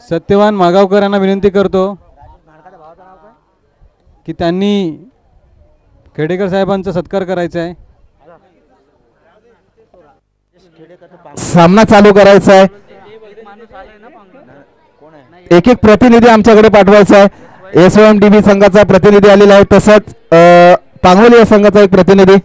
सत्यवान मागावकरांना विनंती करतो की त्यांनी खेडेकर साहेबांचा सत्कार करायचा आहे. सामना चालू करायचा आहे. एक एक प्रतिनिधी आमच्याकडे पाठवायचा आहे. SOMDB संघाचा प्रतिनिधी आलेला आहे, तसंच पांगोली या संघाचा एक प्रतिनिधी.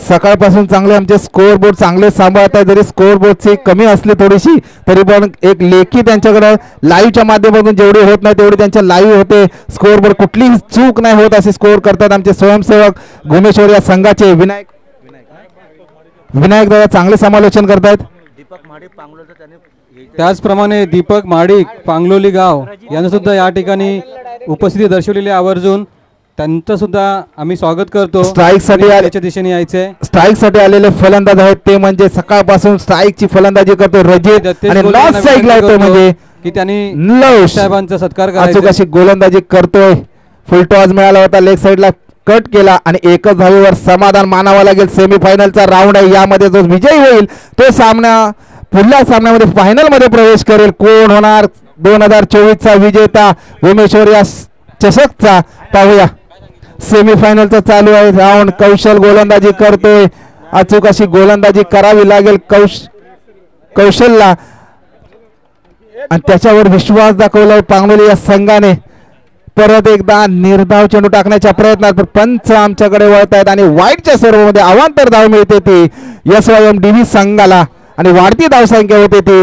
सकाळपासून चांगले आमचे स्कोअर बोर्ड चांगले सांभाळत आहे. जरी स्कोअर बोर्डची कमी असली थोडीशी तरी पण एक लेखी त्यांच्याकडे लाईव्हच्या माध्यमातून जेवढी होत नाही तेवढी त्यांच्या लाईव्ह होते. स्कोअर बोर्ड कुठलीही चूक नाही होत असे स्कोअर करतात आमचे स्वयंसेवक घुमेश्वर या संघाचे. विनायक दादा चांगले समालोचन करतायत. त्याचप्रमाणे दीपक महाडिक पांगलोली गाव यांना सुद्धा या ठिकाणी उपस्थिती दर्शवलेली आवर्जून त्यांचं सुद्धा आम्ही स्वागत करतो. स्ट्राईक साठी त्याच्या दिशेने यायचंय. स्ट्राईक साठी आलेले फलंदाज आहेत ते म्हणजे सकाळपासून स्ट्राईकची फलंदाजी करतो रजित आणि नॉर्थ साईडला येतो म्हणजे की त्यांनी लव साहेबांचा सत्कार करायचा. अचूक अशी गोलंदाजी करतोय. फुल टॉस मिळाला होता, लेग साईडला कट केला आणि एकच धावेवर समाधान मानावं लागेल. सेमीफायनलचा राऊंड आहे, यामध्ये जो विजयी होईल तो सामना पुढल्या सामन्यामध्ये फायनल मध्ये प्रवेश करेल. कोण होणार 2024चा विजेता उमेश्वर या चषकचा पाहूया. सेमीफायनलचा चालू आहे राऊंड. कौशल गोलंदाजी करतोय. अचूक अशी गोलंदाजी करावी लागेल कौशलला आणि त्याच्यावर विश्वास दाखवला पांगोली या संघाने. परत एकदा निर्धाव चेंडू टाकण्याच्या प्रयत्नात पंच आमच्याकडे वळत आहेत आणि वाईटच्या सर्वांमध्ये अवांतर धाव मिळते ती SOMDB संघाला आणि वाढती धावसंख्या होते ती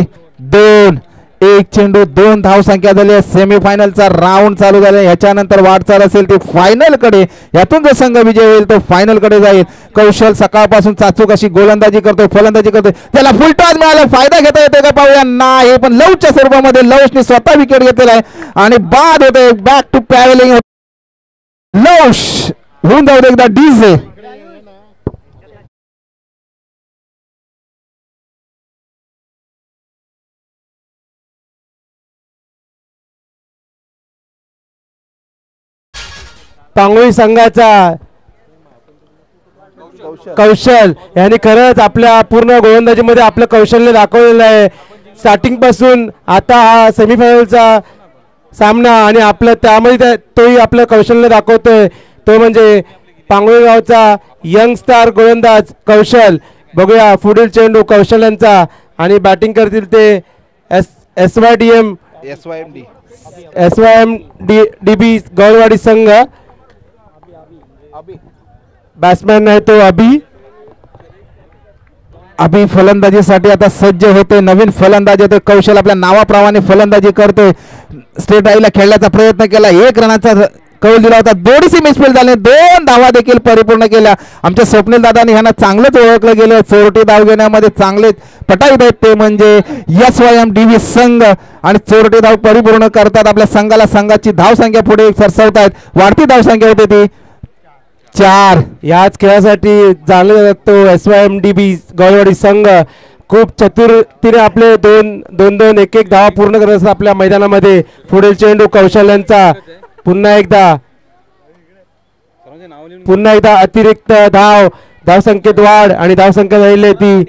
2. एक चेंडू 2 धावसंख्या झाली. सेमीफायनलचा राऊंड चालू झाला. ह्याच्यानंतर वाटचाल असेल ती फायनल कडे. यातून जो संघ विजय होईल तो फायनल कडे जाईल. कौशल सकाळपासून चाचूक अशी गोलंदाजी करतोय, फलंदाजी करतोय. त्याला फुल टॉस मिळाला, फायदा घेता येतो का पाहूया. नाही, पण लवच्या स्वरूपामध्ये लवशने स्वतः विकेट घेतलेला आहे आणि बाद होते. Back to पॅव्हलिंग. लवश होऊन जाऊ दे एकदा डीजे. पांगोळी संघाचा कौशल यांनी खरंच आपल्या पूर्ण गोलंदाजीमध्ये आपलं कौशल्य दाखवलेलं आहे. स्टार्टिंग पासून आता हा सेमीफायनलचा सामना आणि आपलं त्यामध्ये तोही आपलं कौशल्य दाखवतोय तो म्हणजे पांगोळी गावचा यंग स्टार गोलंदाज कौशल. बघूया पुढील चेंडू कौशल यांचा आणि बॅटिंग करतील ते SYMDB गौरवाडी संघ. बॅट्समॅन आहे तो अभि फलंदाजीसाठी आता सज्ज होते. नवीन फलंदाज येतोय कौशल आपल्या नावाप्रमाणे फलंदाजी करतोय. स्ट्रेट आईला खेळण्याचा प्रयत्न केला, 1 रनाचा कौल दिला होता. थोडीशी मिसफील्ड झाली, 2 धावा देखील परिपूर्ण केल्या. आमच्या स्वप्नील दादांनी ह्यांना चांगलंच ओळखलं गेलं. चोरटी धाव घेण्यामध्ये चांगले पटाईत आहेत ते म्हणजे SYMDB संघ आणि चोरटी धाव परिपूर्ण करतात. आपल्या संघाला संघाची धावसंख्या पुढे सरसवतायत. वाढती धावसंख्या होते ती 4. याच खेळासाठी जाणला जातो SYMDB गौरवाडी संघ. खूप चतुरतेने आपले 2-1 धावा पूर्ण करत असतात आपल्या मैदानामध्ये. पुढील चेंडू कौशल्यांचा पुन्हा एकदा अतिरिक्त धावसंख्येत वाढ आणि धावसंख्या झालेली ती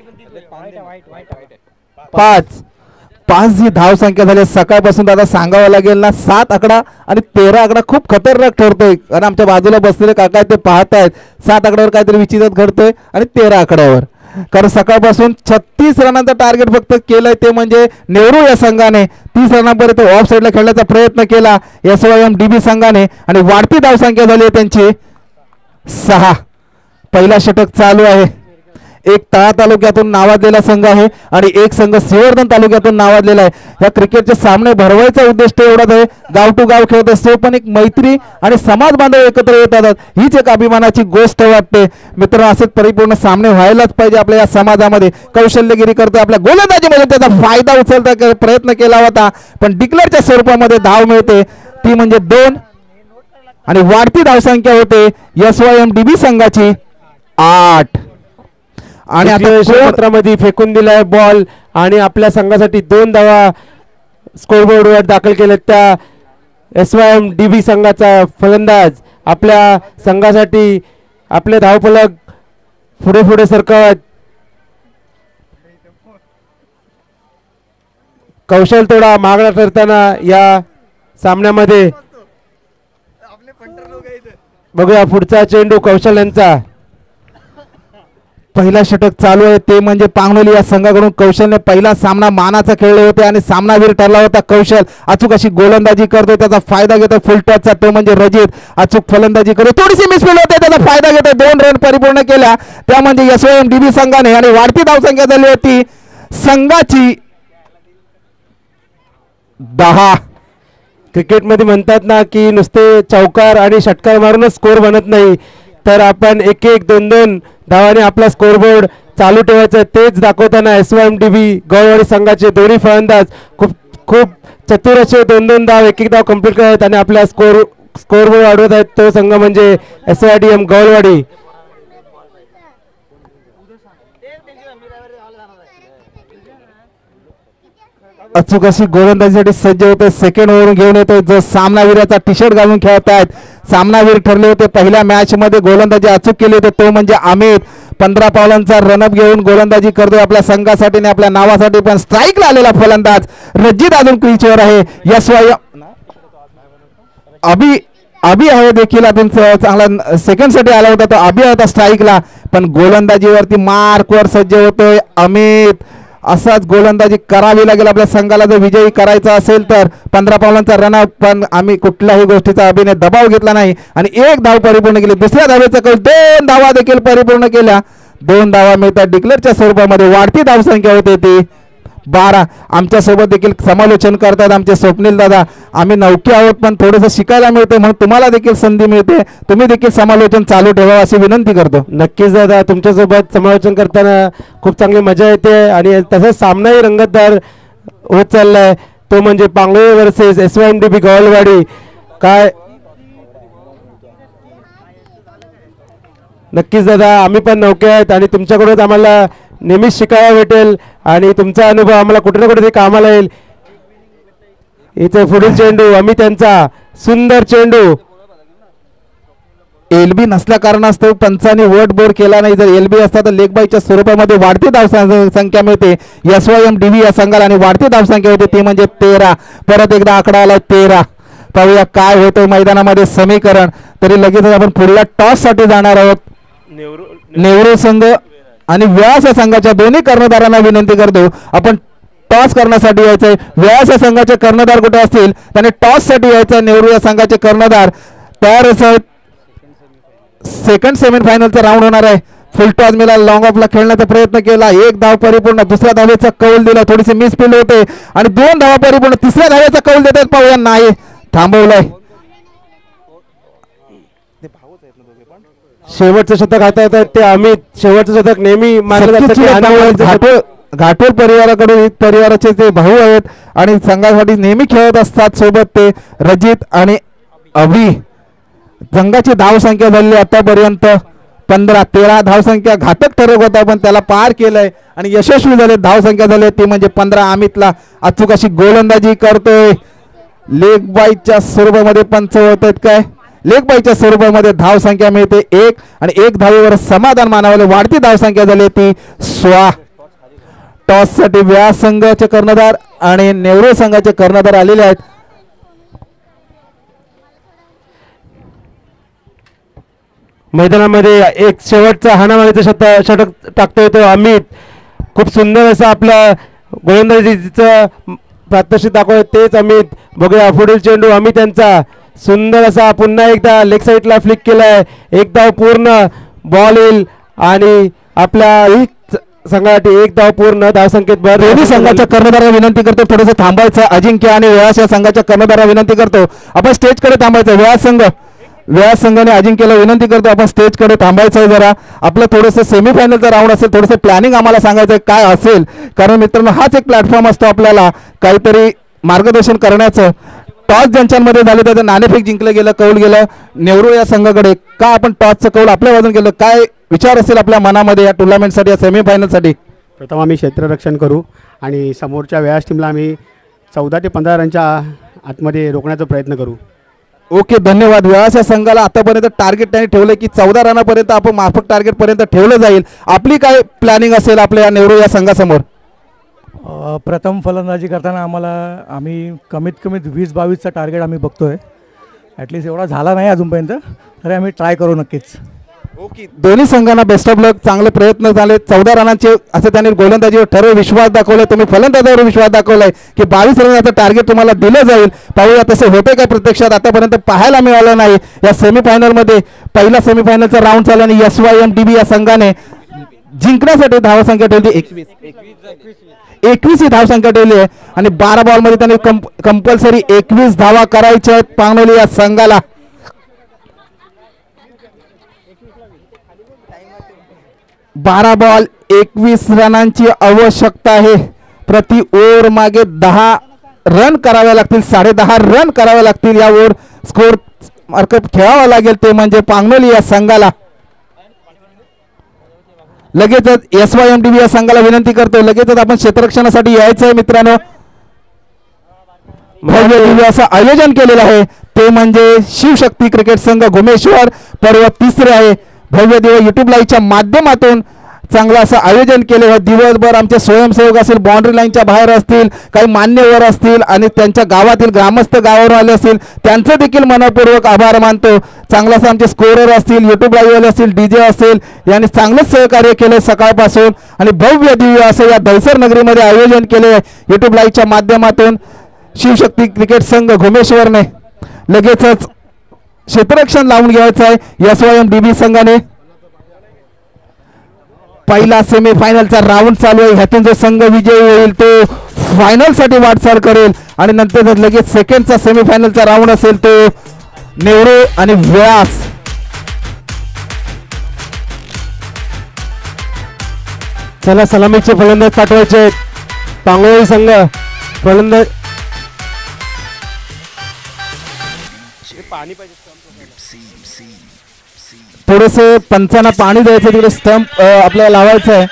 5 जी धावसंख्या झाली. सकाळपासून दादा सांगावं लागेल ना, 7 आकडा आणि 13 आकडा खूप खतरनाक ठरतोय. कारण आमच्या बाजूला बसलेले काका ते पाहतायत 7 आकड्यावर काहीतरी विचित्र घडतोय आणि 13 आकड्यावर. कारण सकाळपासून 36 रनांचं टार्गेट फक्त केलंय ते म्हणजे नेहरू या संघाने. 30 रनांपर्यंत ऑफ साईडला खेळण्याचा प्रयत्न केला SYMDB संघाने आणि वाढती धावसंख्या झाली त्यांची 6. पहिला षटक चालू आहे. एक तळा तालुक्यातून नावाजलेला संघ आहे आणि एक संघ सिवर्धन तालुक्यातून नावाजलेला आहे. या क्रिकेटचे सामने भरवायचा उद्देश एवढाच आहे. गाव टू गाव खेळत असतो पण एक मैत्री आणि समाज बांधव एकत्र येतात. हीच एक अभिमानाची गोष्ट वाटते. मित्र असेच परिपूर्ण सामने व्हायलाच पाहिजे आपल्या या समाजामध्ये. कौशल्यगिरी करतो आपल्या गोलंदाजीमध्ये त्याचा फायदा उचलता प्रयत्न केला होता पण डिक्लेअरच्या स्वरूपामध्ये धाव मिळते ती म्हणजे 2 आणि वाढती धावसंख्या होते SYMDB संघाची 8. आणि आता क्षेत्रामध्ये फेकून दिलाय बॉल आणि आपल्या संघासाठी 2 धावा स्कोरबोर्डवर दाखल केल्या. त्या SYMDB संघाचा फलंदाज आपल्या संघासाठी आपले धावफलक पुढे पुढे सरकत कौशल थोडा मागणा ठरताना या सामन्यामध्ये बघूया पुढचा चेंडू कौशल यांचा पहिला षटक चालू आहे ते म्हणजे पांगलोली या संघाकडून कौशलने पहिला सामना मानाचा खेळले होते आणि सामनावीर ठरला होता कौशल. अचूक अशी गोलंदाजी करतो, त्याचा फायदा घेतो फुल टॉसचा तो म्हणजे रजित. अचूक फलंदाजी करतो, थोडीशी मिसफील्ड होते, त्याचा फायदा घेतो, 2 रन परिपूर्ण केल्या त्या म्हणजे SYM-DB संघाने आणि वाढती धावसंख्या झाली होती संघाची 10. क्रिकेटमध्ये म्हणतात ना की नुसते चौकार आणि षटकार मारूनच स्कोर बनत नाही, तर आपण 1-1 2-2 धावाने आपला स्कोरबोर्ड चालू ठेवायचं. तेच दाखवताना SYM-DB गौरवाडी संघाचे दोन्ही फलंदाज खूप चतुर असे 2-2 धाव 1-1 धाव कंप्लीट करत आणि आपला स्कोरबोर्ड वाढवत आहेत. तो संघ म्हणजे SYDM गौरवाडी. अचूक अशी गोलंदाजीसाठी सज्ज होते, सेकंड ओव्हर घेऊन येतोय जो सामनावीराचा टी शर्ट घालून खेळत आहेत. सामनावीर ठरले होते पहिल्या मॅच मध्ये, गोलंदाजी अचूक केली होती तो म्हणजे अमित. 15 पावलांचा रनअप घेऊन गोलंदाजी करतोय आपल्या संघासाठी आणि आपल्या नावासाठी. पण स्ट्राईकला आलेला फलंदाज रजित अजून क्रीजवर आहे. अभि आहे देखील अजून चांगला सेकंड साठी आला होता तो अभि होता स्ट्राईकला, पण गोलंदाजीवरती मार्कवर सज्ज होतोय अमित. असाच गोलंदाजी करावी लागेल आपल्या संघाला जर विजयी करायचा असेल तर. 15 पावलांचा रनअप, पण आम्ही कुठल्याही गोष्टीचा अभिनय दबाव घेतला नाही आणि 1 धाव परिपूर्ण केली. दुसऱ्या धावेचा कौल 2 धावा देखील परिपूर्ण केल्या. 2 धावा मिळतात डिक्लेअरच्या स्वरूपामध्ये. वाढती धावसंख्या होते ती 12. आमच्यासोबत देखील समालोचन करतात आमचे स्वप्नील दादा. आम्ही नौके आहोत पण थोडंसं शिकायला मिळते म्हणून तुम्हाला देखील संधी मिळते, तुम्ही देखील समालोचन चालू ठेवा अशी विनंती करतो. नक्कीच दादा, तुमच्यासोबत समालोचन करताना खूप चांगली मजा येते आणि तसंच सामनाही रंगतदार होत चाललाय. तो म्हणजे पांगलोळी वर्सेस SYM-DB गौरवाडी. काय नक्कीच दादा, आम्ही पण नौके आहेत आणि तुमच्याकडून आम्हाला नेहमीच शिकायला भेटेल आणि तुमचा अनुभव आम्हाला कुठे ना कुठे कामाला येईल. इथे पुढील चेंडू अमित यांचा सुंदर चेंडू. LB नसल्या कारणास्तव पंचांनी वट बोर्ड केला नाही. जर LB असता तर लेग बायच्या स्वरूपामध्ये वाढती धावसंख्या मिळते SYM-DB या संघाला आणि वाढती धावसंख्या होते ती म्हणजे 13. परत एकदा आकडा आला 13. पाहूया काय होतं मैदानामध्ये समीकरण. तरी लगेच आपण पुढल्या टॉस साठी जाणार आहोत. नेहरू संघ आणि व्यास या संघाच्या दोन्ही कर्णधारांना विनंती करतो आपण टॉस करण्यासाठी यायचंय. व्यास या संघाचे कर्णधार कुठे असतील त्याने टॉस साठी यायचं. नेहरू या संघाचे कर्णधार तयार आहेत. सेकंड सेमीफायनलचा राऊंड होणार आहे. फुल टॉस मिळाला, लॉंग ऑफला खेळण्याचा प्रयत्न केला, 1 धाव परिपूर्ण. दुसऱ्या धावेचा कौल दिला, थोडीशी मिसफील्ड होते आणि 2 धावा परिपूर्ण. तिसऱ्या धावेचा कौल देतात, पाहूया नाही थांबवलाय. शेवटचं शतक हातात आहेत ते अमित. शेवटचं शतक नेहमी मानलं जातं. घाटोल परिवाराकडून परिवाराचे ते भाऊ आहेत आणि संघासाठी नेहमी खेळत असतात सोबत ते रजित आणि अभि. संघाची धावसंख्या झाली आतापर्यंत 15. 13 धावसंख्या घातक ठरत होता पण त्याला पार केलंय आणि यशस्वी झाले. धावसंख्या झाली ती म्हणजे 15. अमितला अचूक अशी गोलंदाजी करतोय. लेग बाईच्या स्वरूपामध्ये पंच होत आहेत काय, लेग बाईच्या स्वरूपामध्ये धावसंख्या मिळते 1 आणि 1 धावेवर समाधान मानावले. वाढती धावसंख्या झाली ती 16. टॉस साठी व्यास संघाचे कर्णधार आणि नेहरू संघाचे कर्णधार आलेले आहेत. मैदानामध्ये एक शेवटचा हाणामारीचा षटक टाकतो येतो अमित. खूप सुंदर असं आपलं गोलंदाजीचं प्रात्यक्षिक दाखवत तेच अमित. बघूया पुढील चेंडू अमित यांचा सुंदर असा पुन्हा एकदा लेग साईडला फ्लिक केलाय. 1 धाव पूर्ण. बॉल येईल आणि आपल्या संघासाठी 1 धाव पूर्ण. धावसंख्येत भर. दोन्ही संघाच्या कर्णधाराला विनंती करतो थोडंसं थांबायचं. अजिंक्य आणि व्यास या संघाच्या कर्णधाराला विनंती करतो आपण स्टेजकडे थांबायचं. व्यास संघाने अजिंक्यला विनंती करतो आपण स्टेजकडे थांबायचं आहे जरा. आपलं थोडंसं सेमीफायनलचा राऊंड असेल, थोडंसं प्लॅनिंग आम्हाला सांगायचं काय असेल, कारण मित्रांनो हाच एक प्लॅटफॉर्म असतो आपल्याला काहीतरी मार्गदर्शन करण्याचं. टॉस ज्यांच्यामध्ये झाले त्याचं नाणेफेक जिंकलं गेलं, कौल गेलं नेहरू या संघाकडे. का आपण टॉसचं कौल आपल्या बाजून केलं, काय विचार असेल आपल्या मनामध्ये या टुर्नामेंटसाठी या सेमीफायनलसाठी? प्रथम आम्ही क्षेत्ररक्षण करू आणि समोरच्या व्यास टीमला आम्ही 14 ते 15 रनच्या आतमध्ये रोखण्याचा प्रयत्न करू. ओके, धन्यवाद. वेळाच्या संघाला आतापर्यंत टार्गेट त्यांनी ठेवलं की 14 रनापर्यंत आपण माफक टार्गेट पर्यंत ठेवलं जाईल. आपली काय प्लॅनिंग असेल आपल्या या नेहरू या संघासमोर? प्रथम फलंदाजी करताना आम्ही कमीत कमीत 20-22चा टार्गेट आम्ही बघतोय. ॲटलिस्ट एवढा झाला नाही अजूनपर्यंत, तरी आम्ही ट्राय करू नक्कीच. ओके, दोन्ही संघांना बेस्ट ऑफ लक. चांगले प्रयत्न झाले. 14 रनांचे असं त्यांनी गोलंदाजीवर ठरव विश्वास दाखवलाय. तुम्ही फलंदाजावर विश्वास दाखवलाय की 22 रनाचं टार्गेट तुम्हाला दिलं जाईल. पाहूया तसं होते काय प्रत्यक्षात. आतापर्यंत पाहायला मिळालं नाही. या सेमीफायनलमध्ये पहिला सेमीफायनलचा राऊंड चालला आणि SYMDB या संघाने जिंकण्यासाठी धावसंख्या ठेवली 21 ही धावसंख्या ठेवली आहे आणि 12 बॉलमध्ये त्यांनी कंपल्सरी 21 धावा करायच्या आहेत पांगलोली या संघाला. बारा बॉल 21 रनांची आवश्यकता आहे. प्रति ओव्हर मागे 10 रन करावे लागतील. 10.5 रन करावे लागतील. या ओव्हर स्कोर मार्कअप खेळावा लागेल ते म्हणजे पांगलोली या संघाला. लगेचच SYMDB या संघाला विनंती करतो, लगेचच आपण क्षेत्ररक्षणासाठी यायचं आहे मित्रांनो. भव्य दिव्य असं आयोजन केलेलं आहे ते म्हणजे शिवशक्ती क्रिकेट संघ घुमेश्वर पर्व 3रे आहे. भव्य दिव्य युट्यूब लाईव्हच्या माध्यमातून चांगलं असं आयोजन केले आहे. दिवसभर आमचे स्वयंसेवक असतील, बाउंड्री लाईनच्या बाहेर असतील, काही मान्यवर असतील आणि त्यांच्या गावातील ग्रामस्थ गावावरून आले असतील, त्यांचं देखील मनपूर्वक आभार मानतो. चांगलं असं आमचे स्कोरर असतील, युट्यूब लाईव्हवाले असतील, DJ असेल, यांनी चांगलंच सहकार्य केलं सकाळपासून आणि भव्य दिव्य असं या दहिसर नगरीमध्ये आयोजन केले युट्यूब लाईव्हच्या माध्यमातून शिवशक्ती क्रिकेट संघ घुमेश्वरने. लगेचच क्षेत्ररक्षण लावून घ्यायचं आहे SYMDB संघाने. पहिला सेमीफायनलचा राऊंड चालू आहे. ह्यातून जो संघ विजयी होईल तो फायनल साठी वाटचाल करेल आणि नंतर लगेच सेकंडचा सेमीफायनलचा राऊंड असेल तो नेहरू आणि व्यास. चला सलामीचे फलंदाज पाठवायचे आहेत. पांगलोली संघ फलंदाज थोडेसे पंचांना पाणी द्यायचं, तिकडे स्टंप आपल्याला लावायचं आहे.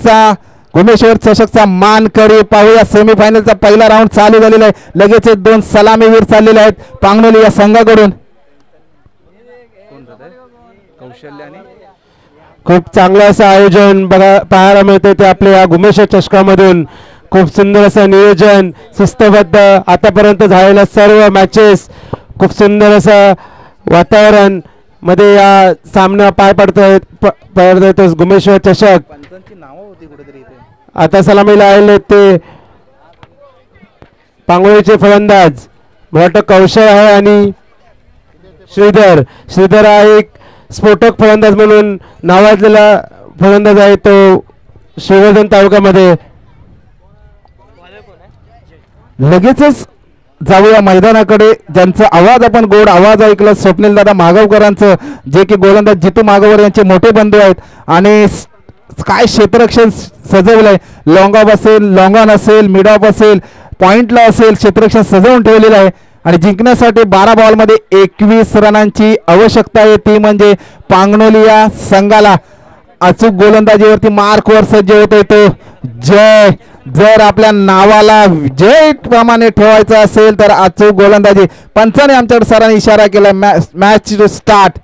चा घुमेश्वर चषकचा मानकरी. पाहूया सेमीफायनलचा पहिला राऊंड चालू झालेला आहे. लगेच 2 सलामीवीर चाललेले आहेत पांगलोली या संघाकडून. खूप चांगलं असं आयोजन बघा पाहायला मिळते ते आपल्या या घुमेश्वर चषकामधून. खूप सुंदर असं नियोजन, शिस्तबद्ध आतापर्यंत झालेल्या सर्व मॅचेस, खूप सुंदर असं वातावरण मध्ये या सामना पाय पडतोय घुमेश्वर चषक. आता सलामीला आलेले ते पांगोळीचे फलंदाज मला वाटतं कौशल आहे आणि श्रीधर हा एक स्फोटक फलंदाज म्हणून नावाजलेला फलंदाज आहे तो श्रीवर्धन तालुक्यामध्ये. लगेचच जाऊया मैदानाकडे, ज्यांचा आवाज आपण गोड आवाज ऐकला स्वप्नील दादा मागवकरांचं, जे की गोलंदाज जितू मागवर यांचे मोठे बंधू आहेत आणि काय क्षेत्ररक्षण सजवलंय. लॉंग ऑफ असेल, लॉंग ऑन असेल, मिड ऑफ असेल, पॉइंटला असेल, क्षेत्ररक्षण सजवून ठेवलेलं आहे आणि जिंकण्यासाठी 12 बॉलमध्ये 21 रनांची आवश्यकता आहे. ती म्हणजे पांगलोली या संघाला. अचूक गोलंदाजीवरती मार्कवर सज्ज होतोय तो जय. जर आपल्या नावाला जय प्रमाणे ठेवायचं असेल तर अचूक गोलंदाजी. पंचाने आमच्याकडे सरांनी इशारा केला. Match to start.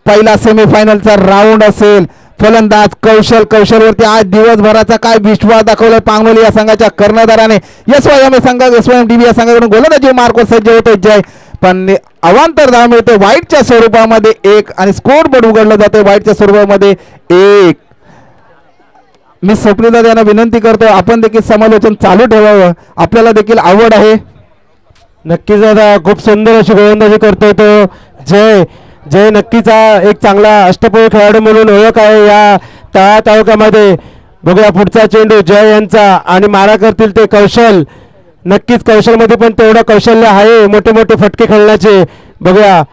पहिला सेमीफायनलचा राऊंड असेल. फलंदाज कौशलवरती आज दिवसभराचा काय विश्वास दाखवलाय पांगलोली या संघाच्या कर्णधाराने. SYMDB या संघाकडून गोलंदाजी मार्कवर सज्ज होतोय जय, पण अवांतर धाव मिळते वाईटच्या स्वरूपामध्ये 1 आणि स्कोर बोर्ड उघडलं जाते वाईटच्या स्वरूपामध्ये 1. मी स्वप्नील यांना विनंती करतो आपण देखील समालोचन चालू ठेवावं, आपल्याला देखील आवड आहे. नक्कीच दादा खूप सुंदर अशी गोलंदाजी करतोय तो जय. जय नक्कीच हा एक चांगला अष्टपैलू खेळाडू म्हणून ओळख आहे या तालुक्यामध्ये. बघूया पुढचा चेंडू जय यांचा आणि मारा करतील ते कौशल. नक्कीच कौशलमध्ये पण तेवढं कौशल्य आहे मोठे मोठे फटके खेळण्याचे. बघूया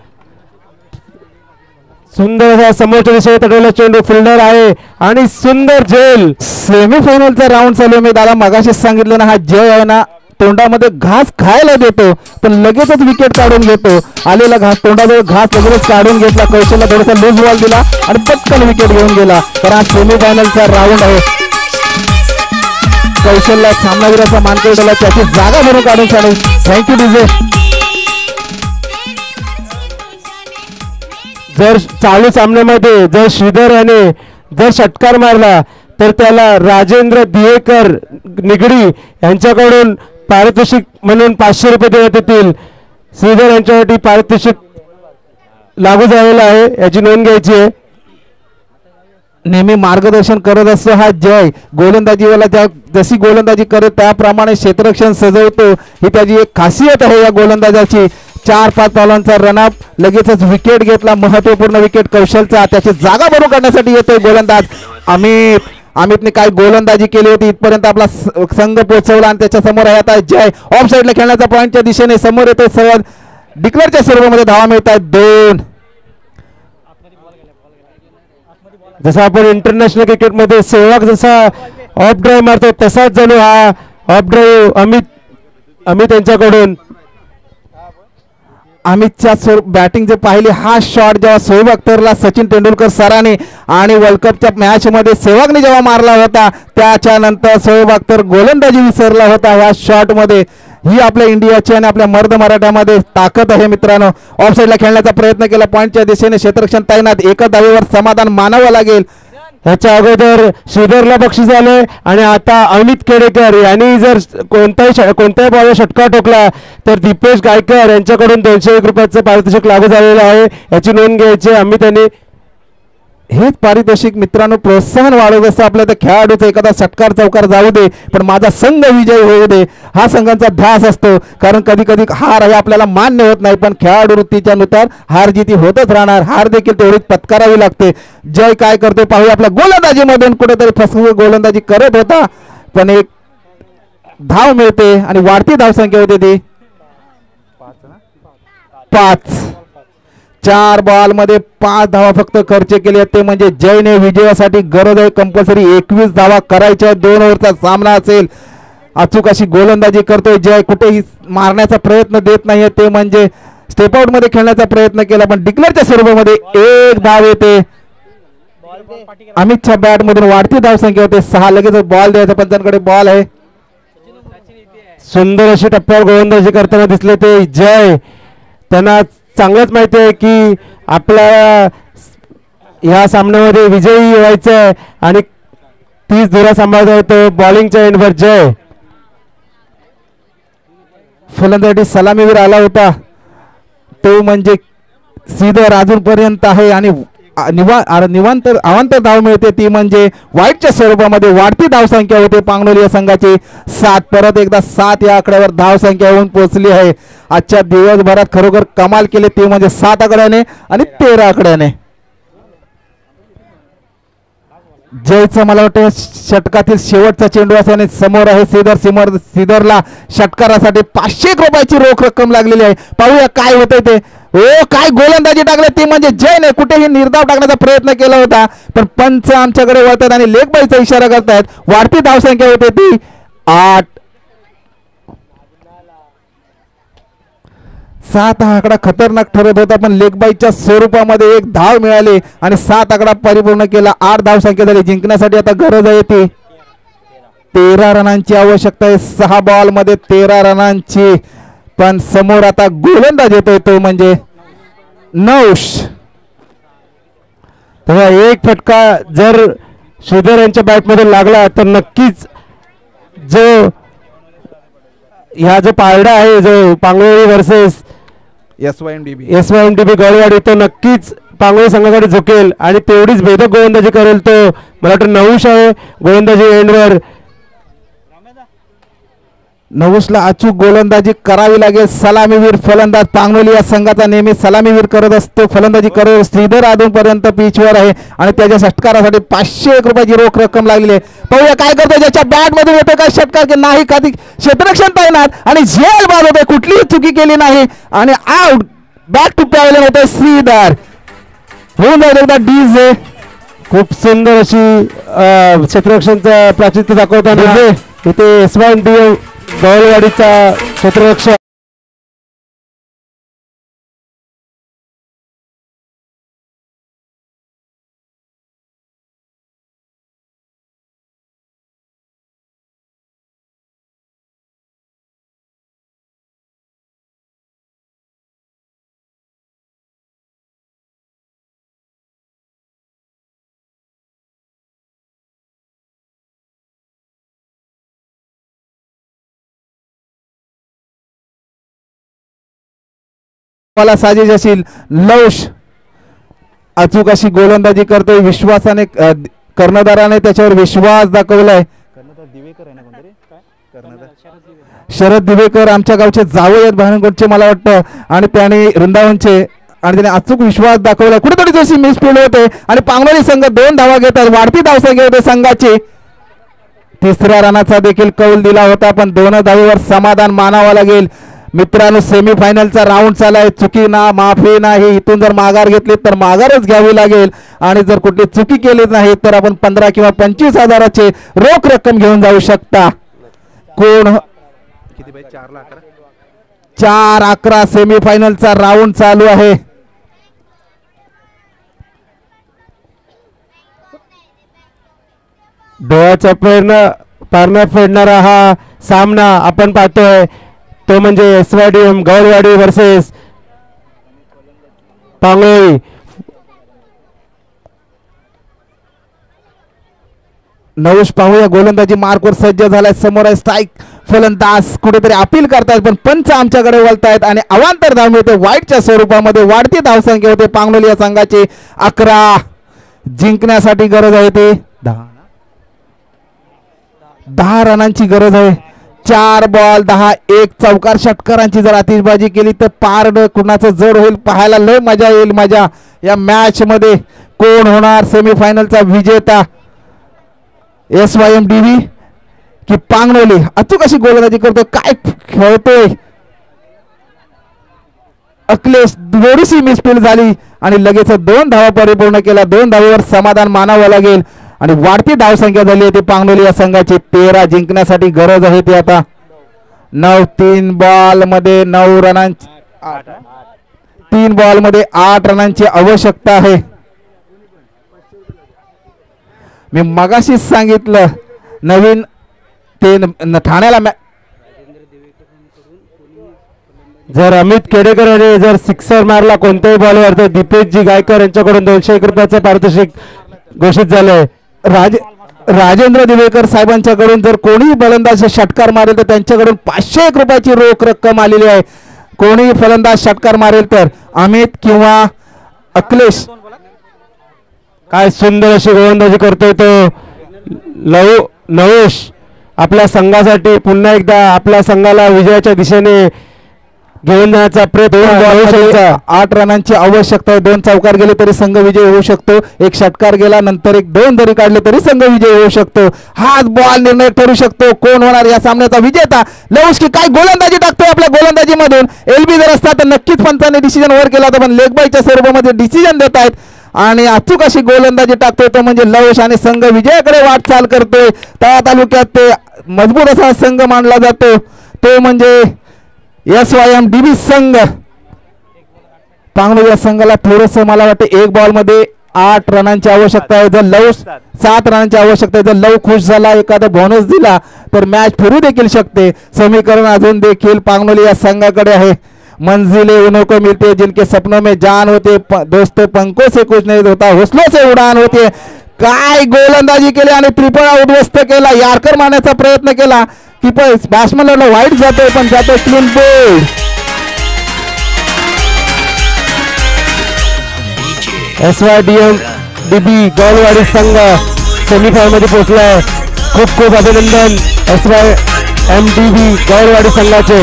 सुंदर असा समोरच्या दिशेने तटवलेला चेंडू फिल्डर आहे आणि सुंदर जेल. सेमीफायनलचा राऊंड चालू आहे. मी दादा मगाशीच सांगितलं ना, हा जय आहे ना तोंडामध्ये घास खायला देतो पण लगेचच विकेट काढून घेतो. आलेला घास तोंडाजवळ घास लगेच काढून घेतला. कौशलला थोडासा लूज बॉल दिला आणि पटकन विकेट घेऊन गेला. तर हा सेमीफायनलचा राऊंड आहे. कौशलला सामनावीराचा मानकरी त्याला त्याची जागा भरून काढून चालू. Thank you DJ. जर चालू सामन्यामध्ये जर श्रीधर याने जर षटकार मारला तर त्याला राजेंद्र दियेकर निगडी यांच्याकडून पारितोषिक म्हणून 500 रुपये देण्यात येतील. श्रीधर यांच्यासाठी पारितोषिक लागू झालेलं आहे, याची नोंद घ्यायची आहे. नेहमी मार्गदर्शन करत असतो हा जय. गोलंदाजीवाला त्या जशी गोलंदाजी करत त्याप्रमाणे क्षेत्ररक्षण सजवतो, ही त्याची एक खासियत आहे या गोलंदाजाची. 4-5 बॉलांचा रनअप लगेचच विकेट घेतला. महत्वपूर्ण विकेट कौशलचा. त्याची जागा भरून काढण्यासाठी येतोय गोलंदाज अमित. अमितने काय गोलंदाजी केली होती, इथपर्यंत आपला संघ पोहोचवला आणि त्याच्या समोर आहे आता जय. ऑफ साईडला खेळण्याचा पॉईंटच्या दिशेने समोर येतोय. सर्व डिक्लेअरच्या स्वरूपामध्ये धावा मिळत आहेत 2. जसं आपण इंटरनॅशनल क्रिकेटमध्ये सेहवाग जसा ऑफ ड्राईव्ह मारतो तसाच जणू हा ऑफ ड्राईव्ह अमित यांच्याकडून. अमितच्या बॅटिंग जे पाहिले हा शॉट जेव्हा सोहेब अख्तरला सचिन तेंडुलकर सरांनी आणि वर्ल्ड कपच्या मॅच मध्ये सेहवागने जेव्हा मारला होता त्याच्यानंतर सोहेब अख्तर गोलंदाजी विसरला होता या शॉट मध्ये. ही आपल्या इंडियाची आणि आपल्या मर्द मराठ्यामध्ये ताकद आहे मित्रांनो. ऑफ साईडला खेळण्याचा प्रयत्न केला. पॉईंटच्या दिशेने क्षेत्ररक्षण तैनात. एका धावेवर समाधान मानावं लागेल. ह्याच्या अगोदर श्रीधरला बक्षीस आले आणि आता अमित केडेकर यांनी जर कोणत्याही बॉलवर षटकार ठोकला तर दीपेश गायकर यांच्याकडून 201 रुपयाचं पारितोषिक लागू झालेलं आहे, याची नोंद घ्यायची. अमित यांनी हेच पारितोषिक मित्रांनो प्रोत्साहन वाढवत असतं आपल्या त्या खेळाडूचा. एखादा षटकार चौकार जाऊ दे पण माझा संघ विजयी होऊ दे हा संघाचा ध्यास असतो. कारण कधी कधी हार हे आपल्याला मान्य होत नाही पण खेळाडू वृत्तीच्या नुसार हार जिती होतच राहणार. हार देखील तेवढीच पत्करावी लागते. जय काय करतो पाहूया. आपल्या गोलंदाजीमधून कुठेतरी फसवून गोलंदाजी करत होता पण एक धाव मिळते आणि वाढती धावसंख्या होते ती 5. 4 बॉल मध्ये 5 धावा फक्त खर्च केले. ते म्हणजे जयने विजयासाठी गरज आहे कंपल्सरी 21 धावा करायच्या. 2 ओव्हरचा सामना असेल. अचूक अशी गोलंदाजी करतोय जय. कुठेही मारण्याचा प्रयत्न देत नाहीये. ते म्हणजे स्टेप आउट मध्ये खेळण्याचा प्रयत्न केला पण डिक्लेअरच्या स्वरूपामध्ये 1 धाव येते. अमितच्या बॅट मधून वाढती धावसंख्या होते 6. लगेच बॉल द्यायचा. पंचांकडे बॉल आहे. सुंदर अशी टप्प्यावर गोलंदाजी करताना दिसले ते जय. त्यांना चांगलंच माहिती आहे की आपल्या ह्या सामन्यामध्ये विजयी व्हायचं आहे आणि तीच धुरा सांभाळता येतो. बॉलिंगच्या एंडवर जय. फलंदाजी सलामीवीर आला होता तो म्हणजे श्रीधर अजूनपर्यंत आहे आणि निवांत अवांतर धाव मिळते ती म्हणजे वाईटच्या स्वरूपामध्ये. वाढती धावसंख्या होते पांगलोली या संघाची 7. परत एकदा 7 या आकड्यावर धावसंख्या होऊन पोहोचली आहे. आजच्या दिवसभरात खरोखर कमाल केले ते म्हणजे 7 आकड्याने आणि 13 आकड्याने. जयचं मला वाटतं षटकातील शेवटचा चेंडू असल्याने समोर आहे श्रीधर. श्रीधरला षटकारासाठी 500 रुपयाची रोख रक्कम लागलेली आहे. पाहूया काय होतंय ते. काय गोलंदाजी टाकले ती म्हणजे जयने कुठेही निर्धाव टाकण्याचा प्रयत्न केला होता पण पंच आमच्याकडे वळतात आणि लेग बाईचा इशारा करतायत. वाढती धावसंख्या होते ती 8. 7 हा आकडा खतरनाक ठरत होता पण लेग बाईच्या स्वरूपामध्ये 1 धाव मिळाली आणि 7 आकडा परिपूर्ण केला. 8 धावसंख्या झाली. जिंकण्यासाठी आता गरज आहे ती 13 रनांची आवश्यकता आहे. 6 बॉल मध्ये 13 रनांची पण समोर आता गोलंदाज येतोय तो म्हणजे नौश. तेव्हा एक फटका जर श्रीधर यांच्या बॅटमध्ये लागला तर नक्कीच जो पारडा आहे जो पांगलोळी वर्सेस SYMDB गळवाडी तो नक्कीच पांगोळी संघाकडे झुकेल आणि तेवढीच भेदक गोलंदाजी करेल तो मला वाटतं नवूश आहे गोलंदाजी एंडवर. नवूशला अचूक गोलंदाजी करावी लागेल. सलामीवीर फलंदाज पांगोली या संघाचा नेहमी सलामीवीर करत असतो, फलंदाजी करत. श्रीधर अजूनपर्यंत पिचवर आहे आणि त्याच्या षटकारासाठी 501 रुपयाची रोख रक्कम लागली आहे. पाहूया काय करतो, ज्याच्या बॅट मधून होतो काय षटकार की नाही, खाती क्षेत्ररक्षण तैनात आणि झेल बाद होते, कुठलीही चुकी केली नाही आणि आउट. बॅक टू पॅव्हलियन होते श्रीधर. होऊन जाईल एकदा डीजे. खूप सुंदर अशी क्षेत्ररक्षणचं प्राचित्य दाखवताना इथे एसवान देव गवळवाडीचा क्षेत्ररक्षक मला साजेश असेल. लवश अचूक अशी गोलंदाजी करतोय, विश्वासाने कर्णधाराने त्याच्यावर विश्वास दाखवलाय. शरद दिवेकर आमच्या गावचे जावई आहेत भानगडचे मला वाटतं आणि त्याने वृंदावनचे आणि त्याने अचूक विश्वास दाखवलाय. कुठेतरी जशी मिसफील्ड होते आणि पांगोली संघ 2 धावा घेतात, वाढती धावसंख्या होते संघाची. तिसऱ्या रनाचा देखील कौल दिला होता पण 2 धावेवर समाधान मानावं लागेल. मित्रांनो, सेमीफायनलचा राऊंड चालाय. चुकी ना माफी नाही. इथून जर माघार घेतली तर माघारच घ्यावी लागेल आणि जर कुठली चुकी केली नाही तर आपण 15 किंवा 25 हजाराची रोख रक्कम घेऊन जाऊ शकता. कोण 4-11 सेमीफायनलचा राऊंड चालू आहे. डोळ्याच्या पारणा फेडणारा हा सामना आपण पाहतोय तो म्हणजे एसवाडीएम गवळवाडी वर्सेस पांगोळी. नवूश पाहूया, गोलंदाजी मार्कवर सज्ज झालाय. समोर आहे स्ट्राईक. फलंदाज कुठेतरी अपील करतायत पण पंच आमच्याकडे वळतायत आणि अवांतर धाव मिळते वाईटच्या स्वरूपामध्ये. वाढती धावसंख्या होते पांगोली या संघाची. 11 जिंकण्यासाठी गरज आहे ते 10 रनांची गरज आहे. 4 बॉल 10 1 चौकार षटकारांची जर आतिषबाजी केली तर पारड कुणाचं जड होईल, पाहायला लय मजा येईल. मजा या मॅच मध्ये कोण होणार सेमीफायनलचा विजेता, SYMDV की पांगोली. अचूक अशी गोलंदाजी करतोय, काय खेळतोय अखिलेश. थोडीशी मिसफील्ड झाली आणि लगेच 2 धावा परिपूर्ण केल्या. 2 धावेवर समाधान मानावं लागेल आणि वाढती धावसंख्या झाली आहे ती पांगोली या संघाची. 13 जिंकण्यासाठी गरज आहे ती आता. 3 बॉल मध्ये 9 रनांची 3 बॉल मध्ये 8 रनांची आवश्यकता आहे. मी मगाशीच सांगितलं नवीन ते ठाण्याला जर अमित केडेकर यांनी जर सिक्सर मारला कोणत्याही बॉलवर तर दीपेशजी गायकर यांच्याकडून 201 रुपयाचं पारितोषिक घोषित झालंय. राजेंद्र दिवेकर साहेबांच्याकडून जर कोणी फलंदाज षटकार मारेल तर त्यांच्याकडून 501 रुपयाची रोख रक्कम आलेली आहे. कोणी फलंदाज षटकार मारेल तर अमित किंवा अखिलेश. काय सुंदर अशी गोलंदाजी करतोय तो नवूश. आपल्या संघासाठी पुन्हा एकदा आपल्या संघाला विजयाच्या दिशेने घेऊन जाण्याचा प्रयत्न. 8 रनांची आवश्यकता आहे. 2 चौकार गेले तरी संघ विजय होऊ शकतो. 1 षटकार गेला नंतर 1-2 जरी काढले तरी संघ विजय होऊ शकतो. हाच बॉल निर्णय ठरू शकतो. कोण होणार या सामन्याचा विजेता. लवश की काय गोलंदाजी टाकतोय आपल्या गोलंदाजीमधून. LB जर असता तर नक्कीच पंचाने डिसिजन वर केला होता पण लेग बायच्या स्वरूपामध्ये डिसिजन देत आहेत आणि अचूक अशी गोलंदाजी टाकतोय तो म्हणजे लवश आणि संघ विजयाकडे वाटचाल करतोय. तळा तालुक्यात ते मजबूत असा संघ मानला जातो तो म्हणजे SYMDV संघ. पांगोली या संघाला थोडस मला वाटतं 1 बॉल मध्ये 8 रनांची आवश्यकता आहे. जर लव 7 रनांची आवश्यकता आहे. जर लव खुश झाला एखादा बोनस दिला तर मॅच फिरू देखील शकते. समीकरण अजून देखील पांगोली या संघाकडे आहे. मंजिले उन्हों को मिलते जिनके सपनों में जान होते दोस्तों पंखों से कुछ नहीं होता हौसलों से उड़ान होते. काय गोलंदाजी केली आणि त्रिफळा उद्ध्वस्त केला. यार्कर मारण्याचा प्रयत्न केला. कीपर बॅट्समनला वाईट जातोय पण जातोय clean bowled. SYDM DB Gaulwadi संघ सेमीफायनल मध्ये पोहोचलाय. खूप खूप अभिनंदन SYMDB गौलवाडी संघाचे.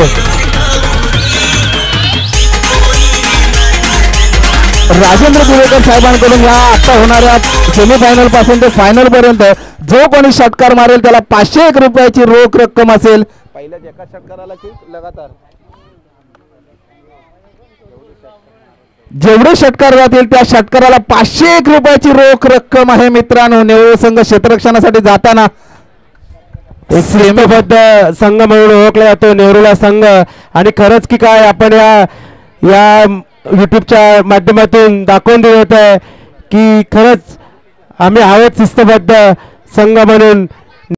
राजेंद्र दिवेकर साहेबांकडून या आता होणाऱ्या सेमीफायनल पासून ते फायनल पर्यंत जो कोणी षटकार मारेल त्याला 501 रुपयाची रोख रक्कम असेल. पहिल्याच एका षटकाराला की लगातार जेवढे षटकार जातील त्या षटकाराला 501 रुपयाची रोख रक्कम आहे. मित्रांनो, नेवळ संघ क्षेत्ररक्षणासाठी जाताना एक शिस्तबद्ध संघ म्हणून ओळखला जातो नेहरूला संघ. आणि खरंच की काय आपण या यूट्यूबच्या माध्यमातून दाखवून देत आहे की खरंच आम्ही आहोत शिस्तबद्ध संघ म्हणून.